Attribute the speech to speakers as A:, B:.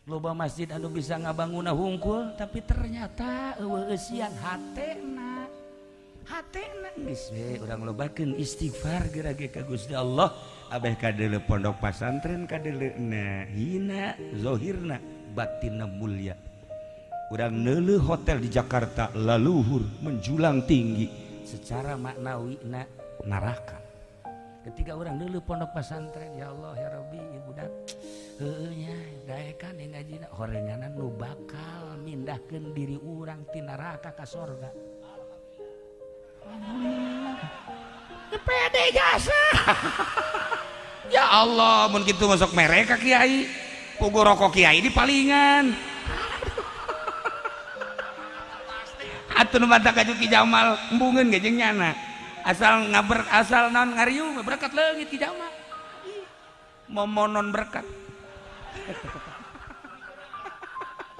A: loba masjid anu bisa ngabangun hungkul tapi ternyata eueueusian hatena geus we urang lobakeun istighfar gerage ka Gusti Allah abeh kadeuleu pondok pasantren kadeuleuna hina zahirna batinna mulia. Urang neuleuh hotel di Jakarta laluhur menjulang tinggi secara maknawina neraka. Ketika orang dulu pondok pesantren, ya Allah ya Rabbi budak nya daekan yang ngajina horenganan nu bakal mindahkeun diri urang ti neraka ka sorga. Alhamdulillah. Pede jasa. Ya Allah, mun kitu masuk mereka kiai. Pugu rokok kiai di palingan. Atuh nu mata ka Ki Jamal embungeun ge jeung nyana. Asal naon ngariung berkat leungit Ki Jamal. Momonon berkat.